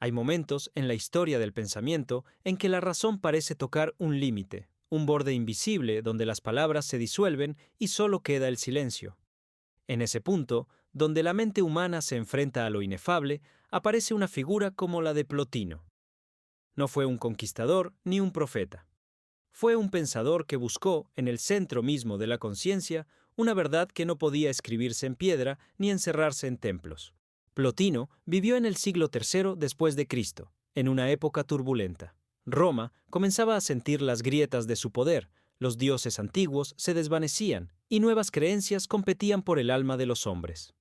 Hay momentos en la historia del pensamiento en que la razón parece tocar un límite, un borde invisible donde las palabras se disuelven y solo queda el silencio. En ese punto, donde la mente humana se enfrenta a lo inefable, aparece una figura como la de Plotino. No fue un conquistador ni un profeta. Fue un pensador que buscó, en el centro mismo de la conciencia, una verdad que no podía escribirse en piedra ni encerrarse en templos. Plotino vivió en el siglo III después de Cristo, en una época turbulenta. Roma comenzaba a sentir las grietas de su poder, los dioses antiguos se desvanecían y nuevas creencias competían por el alma de los hombres.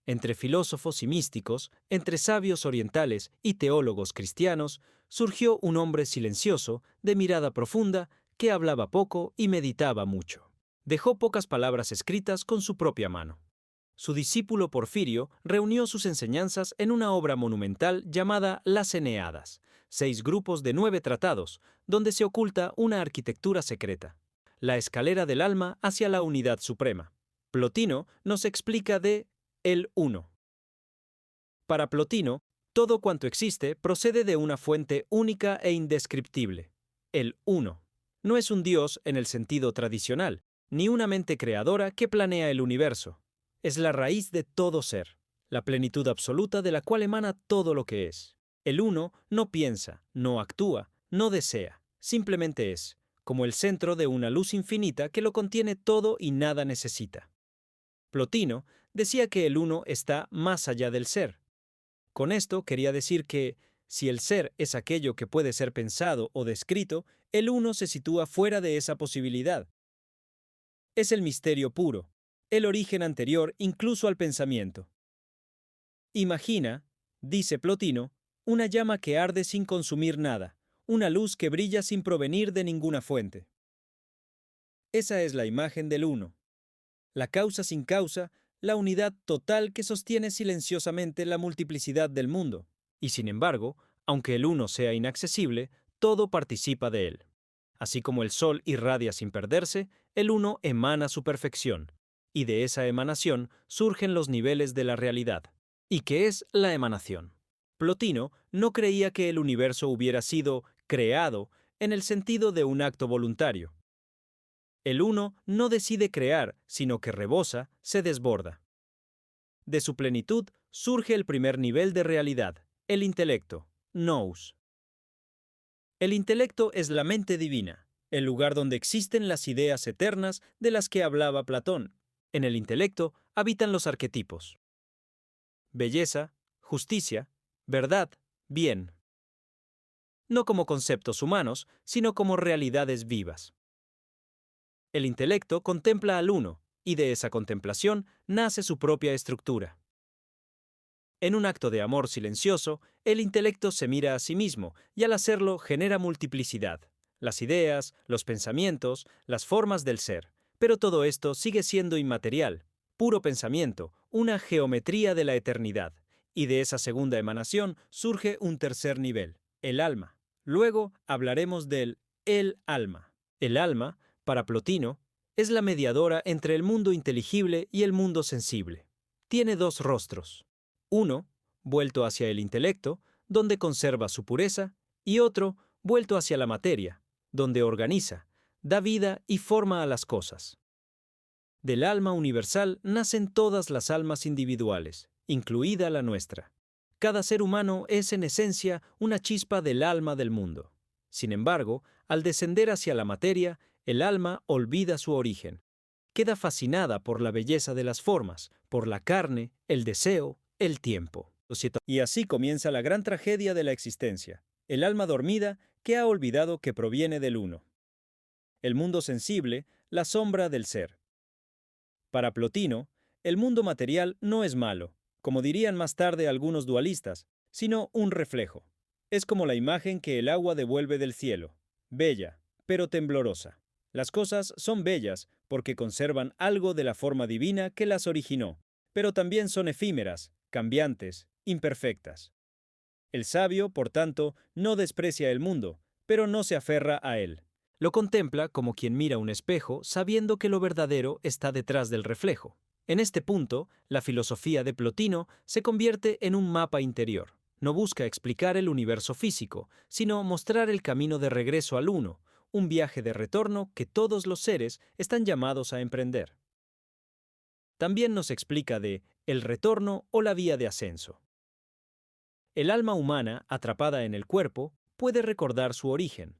Entre filósofos y místicos, entre sabios orientales y teólogos cristianos, surgió un hombre silencioso, de mirada profunda, que hablaba poco y meditaba mucho. Dejó pocas palabras escritas con su propia mano. Su discípulo Porfirio reunió sus enseñanzas en una obra monumental llamada Las Eneadas, 6 grupos de 9 tratados, donde se oculta una arquitectura secreta, la escalera del alma hacia la unidad suprema. Plotino nos explica de el uno. Para Plotino, todo cuanto existe procede de una fuente única e indescriptible, el uno. No es un dios en el sentido tradicional, ni una mente creadora que planea el universo. Es la raíz de todo ser, la plenitud absoluta de la cual emana todo lo que es. El uno no piensa, no actúa, no desea, simplemente es, como el centro de una luz infinita que lo contiene todo y nada necesita. Plotino decía que el uno está más allá del ser. Con esto quería decir que, si el ser es aquello que puede ser pensado o descrito, el uno se sitúa fuera de esa posibilidad. Es el misterio puro, el origen anterior incluso al pensamiento. Imagina, dice Plotino, una llama que arde sin consumir nada, una luz que brilla sin provenir de ninguna fuente. Esa es la imagen del uno. La causa sin causa, la unidad total que sostiene silenciosamente la multiplicidad del mundo. Y sin embargo, aunque el uno sea inaccesible, todo participa de él. Así como el sol irradia sin perderse, el uno emana su perfección. Y de esa emanación surgen los niveles de la realidad. ¿Y qué es la emanación? Plotino no creía que el universo hubiera sido creado en el sentido de un acto voluntario. El uno no decide crear, sino que rebosa, se desborda. De su plenitud surge el primer nivel de realidad, el intelecto, nous. El intelecto es la mente divina, el lugar donde existen las ideas eternas de las que hablaba Platón. En el intelecto habitan los arquetipos: belleza, justicia, verdad, bien. No como conceptos humanos, sino como realidades vivas. El intelecto contempla al uno, y de esa contemplación nace su propia estructura. En un acto de amor silencioso, el intelecto se mira a sí mismo, y al hacerlo genera multiplicidad, las ideas, los pensamientos, las formas del ser. Pero todo esto sigue siendo inmaterial, puro pensamiento, una geometría de la eternidad. Y de esa segunda emanación surge un tercer nivel, el alma. Luego hablaremos del el alma. El alma, para Plotino, es la mediadora entre el mundo inteligible y el mundo sensible. Tiene 2 rostros. Uno, vuelto hacia el intelecto, donde conserva su pureza, y otro, vuelto hacia la materia, donde organiza, da vida y forma a las cosas. Del alma universal nacen todas las almas individuales, incluida la nuestra. Cada ser humano es en esencia una chispa del alma del mundo. Sin embargo, al descender hacia la materia, el alma olvida su origen. Queda fascinada por la belleza de las formas, por la carne, el deseo, el tiempo. Y así comienza la gran tragedia de la existencia, el alma dormida que ha olvidado que proviene del uno. El mundo sensible, la sombra del ser. Para Plotino, el mundo material no es malo, como dirían más tarde algunos dualistas, sino un reflejo. Es como la imagen que el agua devuelve del cielo, bella, pero temblorosa. Las cosas son bellas porque conservan algo de la forma divina que las originó, pero también son efímeras, cambiantes, imperfectas. El sabio, por tanto, no desprecia el mundo, pero no se aferra a él. Lo contempla como quien mira un espejo sabiendo que lo verdadero está detrás del reflejo. En este punto, la filosofía de Plotino se convierte en un mapa interior. No busca explicar el universo físico, sino mostrar el camino de regreso al uno, un viaje de retorno que todos los seres están llamados a emprender. También nos explica de el retorno o la vía de ascenso. El alma humana, atrapada en el cuerpo, puede recordar su origen.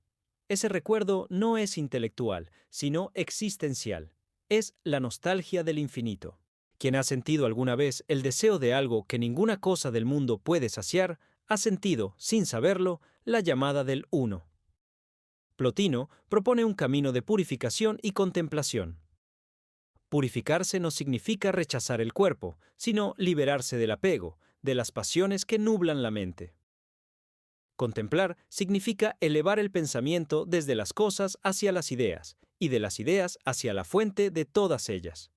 Ese recuerdo no es intelectual, sino existencial. Es la nostalgia del infinito. Quien ha sentido alguna vez el deseo de algo que ninguna cosa del mundo puede saciar, ha sentido, sin saberlo, la llamada del uno. Plotino propone un camino de purificación y contemplación. Purificarse no significa rechazar el cuerpo, sino liberarse del apego, de las pasiones que nublan la mente. Contemplar significa elevar el pensamiento desde las cosas hacia las ideas, y de las ideas hacia la fuente de todas ellas.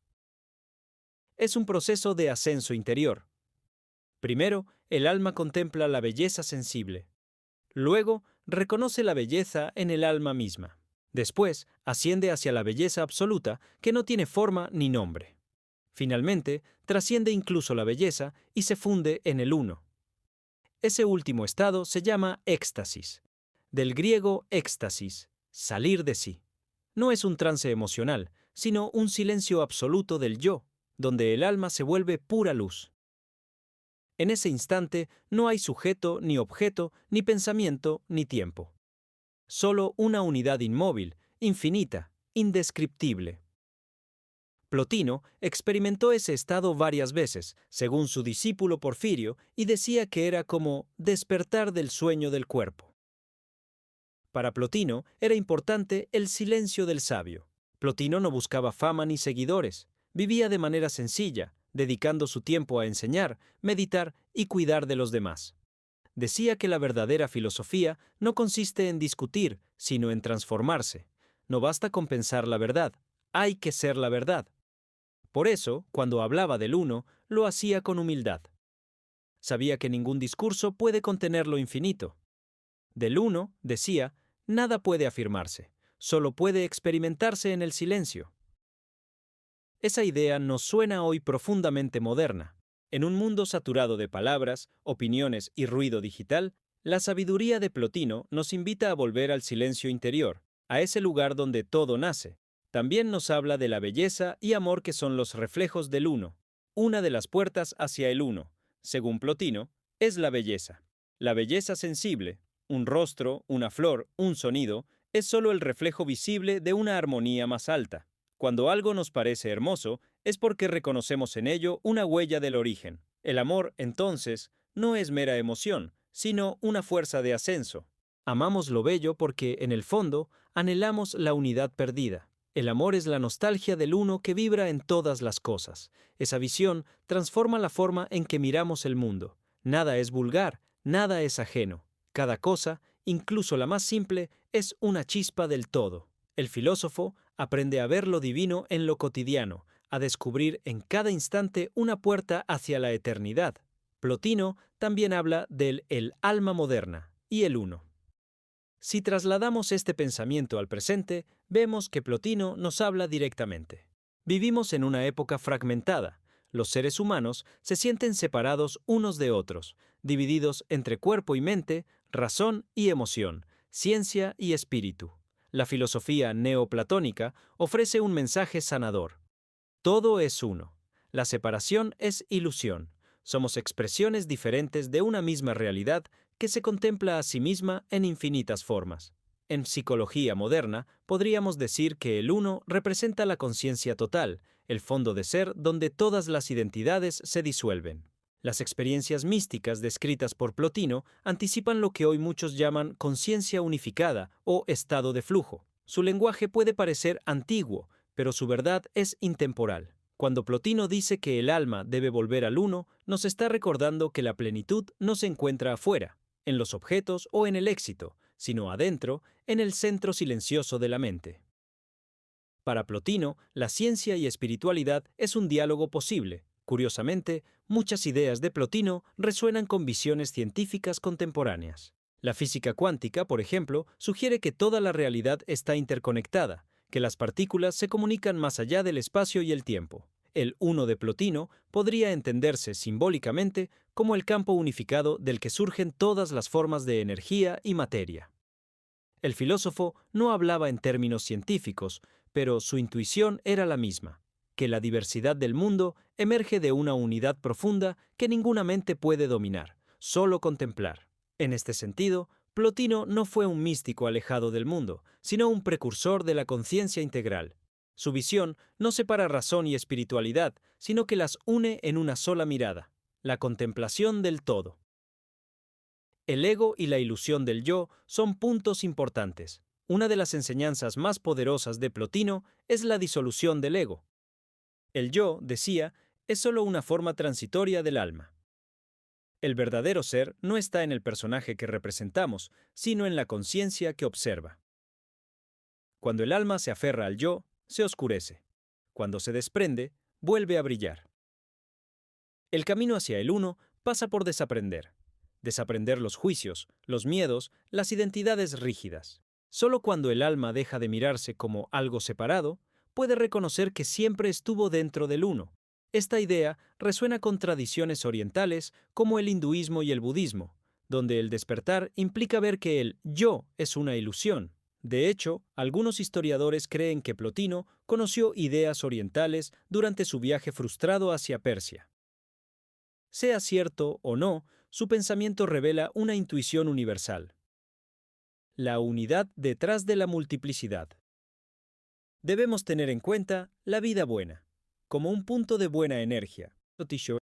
Es un proceso de ascenso interior. Primero, el alma contempla la belleza sensible. Luego, reconoce la belleza en el alma misma. Después, asciende hacia la belleza absoluta que no tiene forma ni nombre. Finalmente, trasciende incluso la belleza y se funde en el uno. Ese último estado se llama éxtasis. Del griego éxtasis, salir de sí. No es un trance emocional, sino un silencio absoluto del yo, donde el alma se vuelve pura luz. En ese instante no hay sujeto, ni objeto, ni pensamiento, ni tiempo. Solo una unidad inmóvil, infinita, indescriptible. Plotino experimentó ese estado varias veces, según su discípulo Porfirio, y decía que era como despertar del sueño del cuerpo. Para Plotino era importante el silencio del sabio. Plotino no buscaba fama ni seguidores, vivía de manera sencilla, dedicando su tiempo a enseñar, meditar y cuidar de los demás. Decía que la verdadera filosofía no consiste en discutir, sino en transformarse. No basta con pensar la verdad, hay que ser la verdad. Por eso, cuando hablaba del uno, lo hacía con humildad. Sabía que ningún discurso puede contener lo infinito. Del uno, decía, nada puede afirmarse, solo puede experimentarse en el silencio. Esa idea nos suena hoy profundamente moderna. En un mundo saturado de palabras, opiniones y ruido digital, la sabiduría de Plotino nos invita a volver al silencio interior, a ese lugar donde todo nace. También nos habla de la belleza y amor que son los reflejos del uno. Una de las puertas hacia el uno, según Plotino, es la belleza. La belleza sensible, un rostro, una flor, un sonido, es solo el reflejo visible de una armonía más alta. Cuando algo nos parece hermoso, es porque reconocemos en ello una huella del origen. El amor, entonces, no es mera emoción, sino una fuerza de ascenso. Amamos lo bello porque, en el fondo, anhelamos la unidad perdida. El amor es la nostalgia del uno que vibra en todas las cosas. Esa visión transforma la forma en que miramos el mundo. Nada es vulgar, nada es ajeno. Cada cosa, incluso la más simple, es una chispa del todo. El filósofo aprende a ver lo divino en lo cotidiano, a descubrir en cada instante una puerta hacia la eternidad. Plotino también habla del el alma moderna y el uno. Si trasladamos este pensamiento al presente, vemos que Plotino nos habla directamente. Vivimos en una época fragmentada. Los seres humanos se sienten separados unos de otros, divididos entre cuerpo y mente, razón y emoción, ciencia y espíritu. La filosofía neoplatónica ofrece un mensaje sanador. Todo es uno. La separación es ilusión. Somos expresiones diferentes de una misma realidad que se contempla a sí misma en infinitas formas. En psicología moderna, podríamos decir que el uno representa la conciencia total, el fondo de ser donde todas las identidades se disuelven. Las experiencias místicas descritas por Plotino anticipan lo que hoy muchos llaman conciencia unificada o estado de flujo. Su lenguaje puede parecer antiguo, pero su verdad es intemporal. Cuando Plotino dice que el alma debe volver al uno, nos está recordando que la plenitud no se encuentra afuera, en los objetos o en el éxito, sino adentro, en el centro silencioso de la mente. Para Plotino, la ciencia y espiritualidad es un diálogo posible. Curiosamente, muchas ideas de Plotino resuenan con visiones científicas contemporáneas. La física cuántica, por ejemplo, sugiere que toda la realidad está interconectada, que las partículas se comunican más allá del espacio y el tiempo. El uno de Plotino podría entenderse simbólicamente como el campo unificado del que surgen todas las formas de energía y materia. El filósofo no hablaba en términos científicos, pero su intuición era la misma, que la diversidad del mundo emerge de una unidad profunda que ninguna mente puede dominar, solo contemplar. En este sentido, Plotino no fue un místico alejado del mundo, sino un precursor de la conciencia integral. Su visión no separa razón y espiritualidad, sino que las une en una sola mirada, la contemplación del todo. El ego y la ilusión del yo son puntos importantes. Una de las enseñanzas más poderosas de Plotino es la disolución del ego. El yo, decía, es solo una forma transitoria del alma. El verdadero ser no está en el personaje que representamos, sino en la conciencia que observa. Cuando el alma se aferra al yo, se oscurece. Cuando se desprende, vuelve a brillar. El camino hacia el uno pasa por desaprender. Desaprender los juicios, los miedos, las identidades rígidas. Solo cuando el alma deja de mirarse como algo separado, puede reconocer que siempre estuvo dentro del uno. Esta idea resuena con tradiciones orientales como el hinduismo y el budismo, donde el despertar implica ver que el yo es una ilusión. De hecho, algunos historiadores creen que Plotino conoció ideas orientales durante su viaje frustrado hacia Persia. Sea cierto o no, su pensamiento revela una intuición universal. La unidad detrás de la multiplicidad. Debemos tener en cuenta la vida buena, como un punto de buena energía.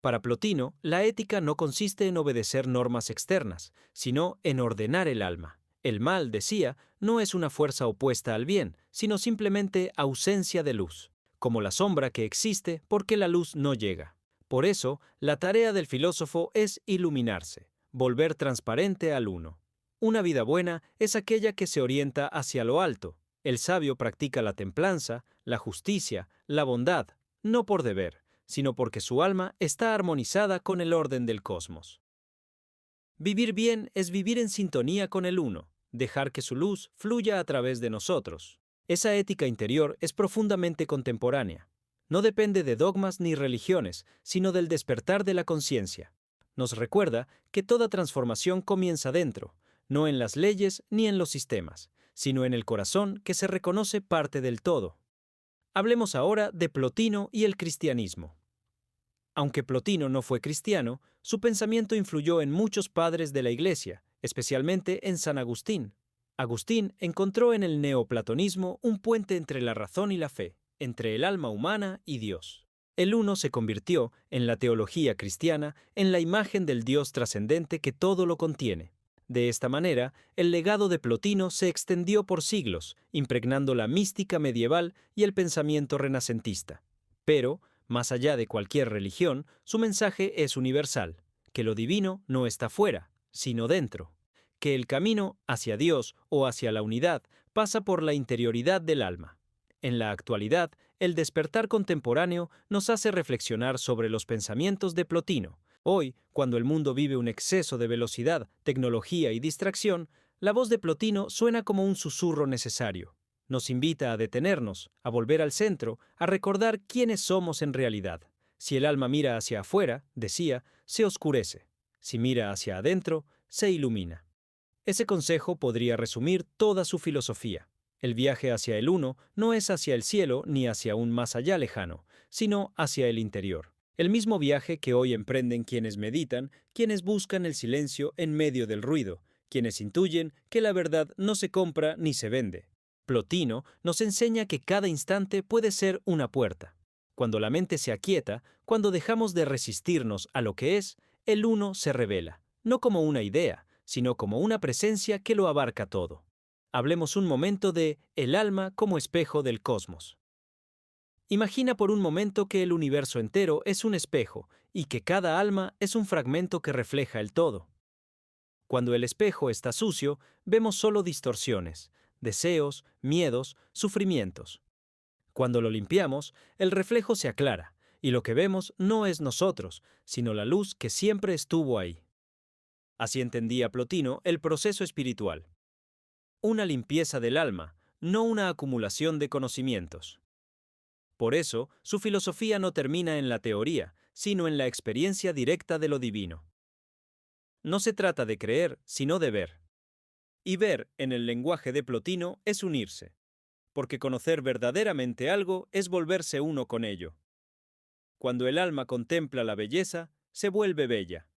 Para Plotino, la ética no consiste en obedecer normas externas, sino en ordenar el alma. El mal, decía, no es una fuerza opuesta al bien, sino simplemente ausencia de luz, como la sombra que existe porque la luz no llega. Por eso, la tarea del filósofo es iluminarse, volver transparente al uno. Una vida buena es aquella que se orienta hacia lo alto. El sabio practica la templanza, la justicia, la bondad, no por deber, sino porque su alma está armonizada con el orden del cosmos. Vivir bien es vivir en sintonía con el uno, dejar que su luz fluya a través de nosotros. Esa ética interior es profundamente contemporánea. No depende de dogmas ni religiones, sino del despertar de la conciencia. Nos recuerda que toda transformación comienza dentro, no en las leyes ni en los sistemas, sino en el corazón que se reconoce parte del todo. Hablemos ahora de Plotino y el cristianismo. Aunque Plotino no fue cristiano, su pensamiento influyó en muchos padres de la Iglesia, especialmente en San Agustín. Agustín encontró en el neoplatonismo un puente entre la razón y la fe, entre el alma humana y Dios. El uno se convirtió, en la teología cristiana, en la imagen del Dios trascendente que todo lo contiene. De esta manera, el legado de Plotino se extendió por siglos, impregnando la mística medieval y el pensamiento renacentista. Pero, más allá de cualquier religión, su mensaje es universal, que lo divino no está fuera, sino dentro, que el camino hacia Dios o hacia la unidad pasa por la interioridad del alma. En la actualidad, el despertar contemporáneo nos hace reflexionar sobre los pensamientos de Plotino. Hoy, cuando el mundo vive un exceso de velocidad, tecnología y distracción, la voz de Plotino suena como un susurro necesario. Nos invita a detenernos, a volver al centro, a recordar quiénes somos en realidad. Si el alma mira hacia afuera, decía, se oscurece. Si mira hacia adentro, se ilumina. Ese consejo podría resumir toda su filosofía. El viaje hacia el uno no es hacia el cielo ni hacia un más allá lejano, sino hacia el interior. El mismo viaje que hoy emprenden quienes meditan, quienes buscan el silencio en medio del ruido, quienes intuyen que la verdad no se compra ni se vende. Plotino nos enseña que cada instante puede ser una puerta. Cuando la mente se aquieta, cuando dejamos de resistirnos a lo que es, el uno se revela, no como una idea, sino como una presencia que lo abarca todo. Hablemos un momento de el alma como espejo del cosmos. Imagina por un momento que el universo entero es un espejo y que cada alma es un fragmento que refleja el todo. Cuando el espejo está sucio, vemos solo distorsiones, deseos, miedos, sufrimientos. Cuando lo limpiamos, el reflejo se aclara, y lo que vemos no es nosotros, sino la luz que siempre estuvo ahí. Así entendía Plotino el proceso espiritual. Una limpieza del alma, no una acumulación de conocimientos. Por eso, su filosofía no termina en la teoría, sino en la experiencia directa de lo divino. No se trata de creer, sino de ver. Y ver, en el lenguaje de Plotino, es unirse, porque conocer verdaderamente algo es volverse uno con ello. Cuando el alma contempla la belleza, se vuelve bella.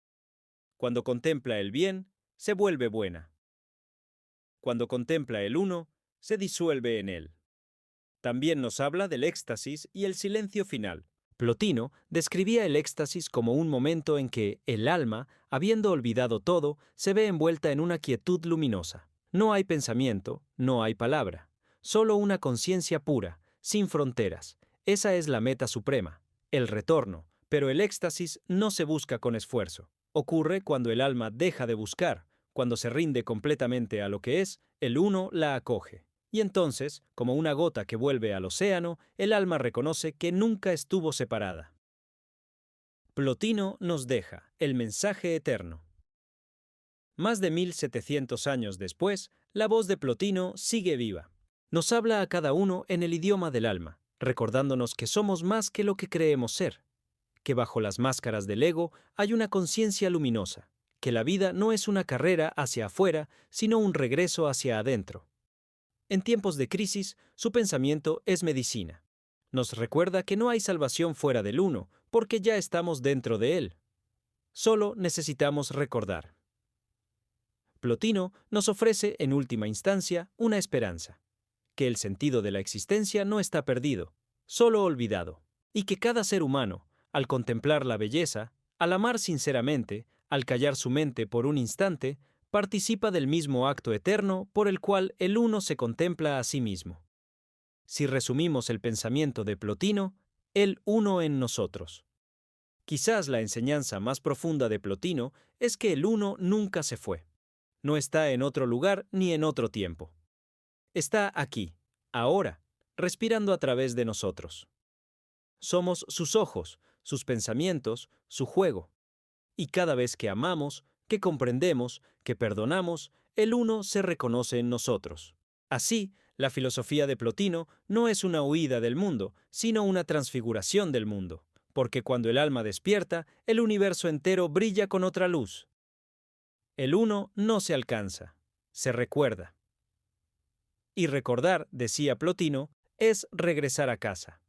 Cuando contempla el bien, se vuelve buena. Cuando contempla el uno, se disuelve en él. También nos habla del éxtasis y el silencio final. Plotino describía el éxtasis como un momento en que el alma, habiendo olvidado todo, se ve envuelta en una quietud luminosa. No hay pensamiento, no hay palabra, solo una conciencia pura, sin fronteras. Esa es la meta suprema, el retorno, pero el éxtasis no se busca con esfuerzo. Ocurre cuando el alma deja de buscar, cuando se rinde completamente a lo que es, el uno la acoge. Y entonces, como una gota que vuelve al océano, el alma reconoce que nunca estuvo separada. Plotino nos deja el mensaje eterno. Más de 1700 años después, la voz de Plotino sigue viva. Nos habla a cada uno en el idioma del alma, recordándonos que somos más que lo que creemos ser, que bajo las máscaras del ego hay una conciencia luminosa, que la vida no es una carrera hacia afuera, sino un regreso hacia adentro. En tiempos de crisis, su pensamiento es medicina. Nos recuerda que no hay salvación fuera del uno, porque ya estamos dentro de él. Solo necesitamos recordar. Plotino nos ofrece, en última instancia, una esperanza, que el sentido de la existencia no está perdido, solo olvidado, y que cada ser humano, al contemplar la belleza, al amar sinceramente, al callar su mente por un instante, participa del mismo acto eterno por el cual el uno se contempla a sí mismo. Si resumimos el pensamiento de Plotino, el uno en nosotros. Quizás la enseñanza más profunda de Plotino es que el uno nunca se fue. No está en otro lugar ni en otro tiempo. Está aquí, ahora, respirando a través de nosotros. Somos sus ojos, sus pensamientos, su juego. Y cada vez que amamos, que comprendemos, que perdonamos, el uno se reconoce en nosotros. Así, la filosofía de Plotino no es una huida del mundo, sino una transfiguración del mundo, porque cuando el alma despierta, el universo entero brilla con otra luz. El uno no se alcanza, se recuerda. Y recordar, decía Plotino, es regresar a casa.